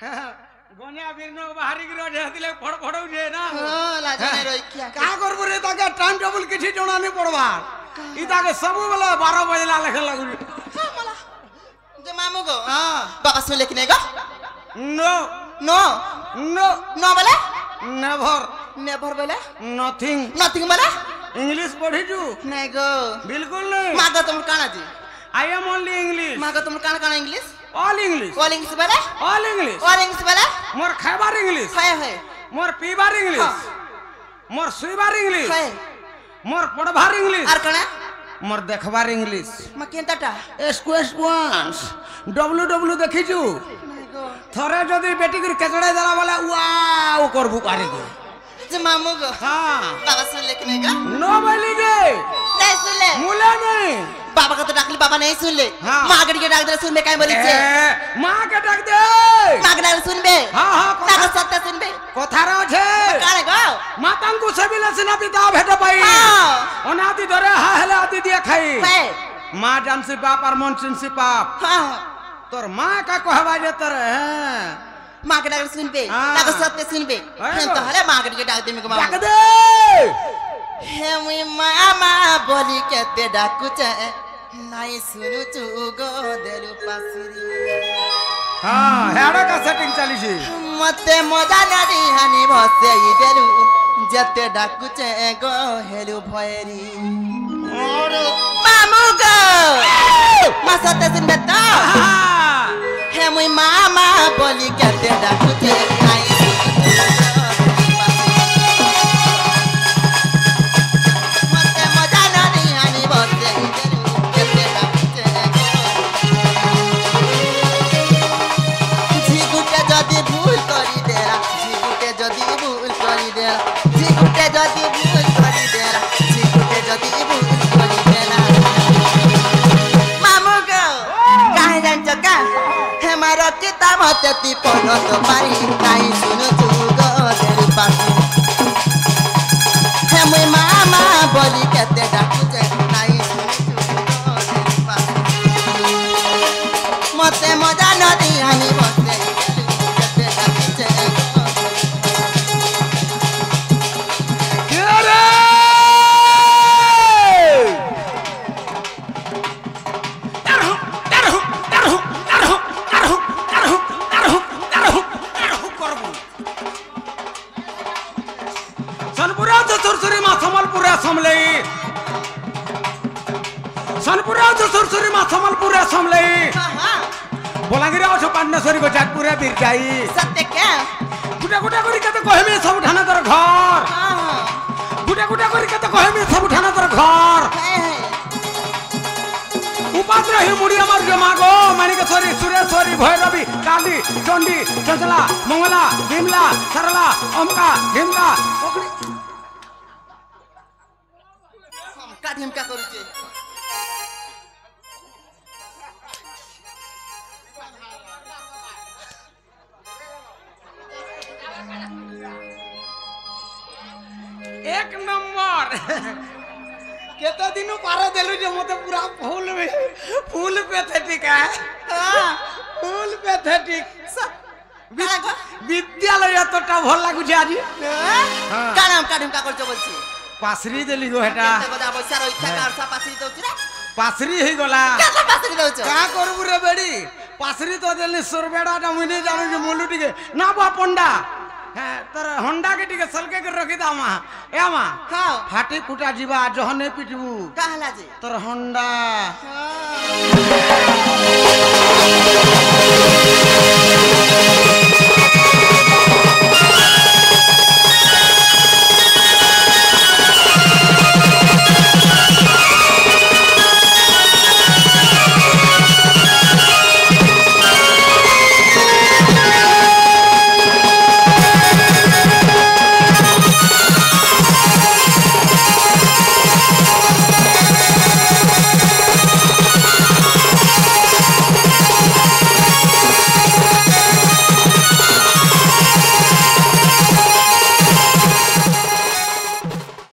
गन्या बिरनो बाहरी गिरो जेतिले फड़ जे ना हां लाजने रही क्या का करबो रे ताके टाइम टेबल किछि जणा नै पड़वा ई ताके सब बेला 12 बजे ला लेखे लागु हां मला जे मामू गो हां बाबा सुन लेकिन go no no no no बोले नेवर नेवर बोले नथिंग नथिंग बोले इंग्लिश पढ़ी जू नहीं गो बिल्कुल नहीं मागा तुम काना जी आई एम ओनली इंग्लिश मागा तुम काना काना English all English all English बोले ऑल इंग्लिश ऑल इंग्लिश बोले मोर खाइबार इंग्लिश है मोर पीबार इंग्लिश मोर सुइबार इंग्लिश है मोर पढ़बार इंग्लिश आर कना मोर देखबार इंग्लिश म केनताटा स्क्वेश वंस डब्ल्यू देखि जू थरे जदी बेटी कर केचड़े देला बोले वाओ करबू पारे को जे मामू गो हां बाबा सुन लेकिन गो नो बोली गे नहीं सुन ले मुले नहीं बाबा का तो डाकली बाबा नहीं सुन ले हाँ। मां गड़ी के डाक दे सुन बे काय बोली छे मां के डाक दे मां के डाक सुन बे हां हां ताको सत्य सुन बे कथार छे काने गो मातांकु सेबिले सिना पिता भेट पाई हां अनादि धरे हा हेले आदि दिए खाई है मां जानसी बाप और मन चिनसी बाप हां तोर मां का कहवा जे तोर मां के डाक सुन बे हाँ। ताको सत्य सुन बे हम तो हले मां गड़ी के डाक दे में डाक मामू दे हे मुई मामा बोली केते डाकु छे नाई सुनु चु गो देलु पासुरी हां हेडा का सेटिंग चली छी मते मजा नारी हानि भसेई देलु जते डाकु छे गो हेलु भयरी और मामू गो मा सते सुन बेटा हे मुई मामा बोली केते डाकु छे नाई मते मजा नारी हानि भसेई देलु जते डाकु छे झिगुटे जदी भूल करी देला झिगुटे जदी भूल करी देला झिगुटे जदी भूल करी देला झिगुटे जदी भूल करी देला मामू गो काहे जानछ का हे मारो किताब तेती पढो तो पारी काई सुनु तू गो देरु पासु हे मुई मामा बोली केते डाकु जे काई सुनु तू गो देरु पासु मते मजा नदी हानि बसे केते डाकु जे रे सनपुरा सुरसुरी मा समलपुरा समलई सनपुरा सुरसुरी मा समलपुरा समलई हां हां बोलागिरी आछो पांडनेश्वरी को जाटपुरा बिरजाई सत्य क्या गुटा गुटा करी कते कहमे सब ठाना तोर घर हां गुटा गुटा करी कते कहमे सब ठाना तोर घर है उपाद्र ही मुड़ी अमर जमागो माणिकेश्वरी सुरेश्वरी भैरवी काली चंडी चंचला मंगला विमला सरला अमका ढिमका ओकड़ी हम का ढिमका करू छे एक नंबर केतो दिनो पारे देलु जे मते पूरा फूल पैथेटिक है हां फूल पैथेटिक विद्यालय एतटा भल लागु जे आज कानाम का ढिमका करछो बोलछि पासरी देली गो हेटा केते बजा बसा रही था कारसा पासरी दउछि रे पासरी हे गला केते पासरी दउछ का करबु रे बेडी पासरी तो देली सोरबेडाटा मुनी जानु जे मोलु टिके ना बा पंडा हां तर होंडा के टिके सलके के रखि दामा ए मा हां फाटी फुटा जीवा जहने पिटबू कहला जे तर होंडा हां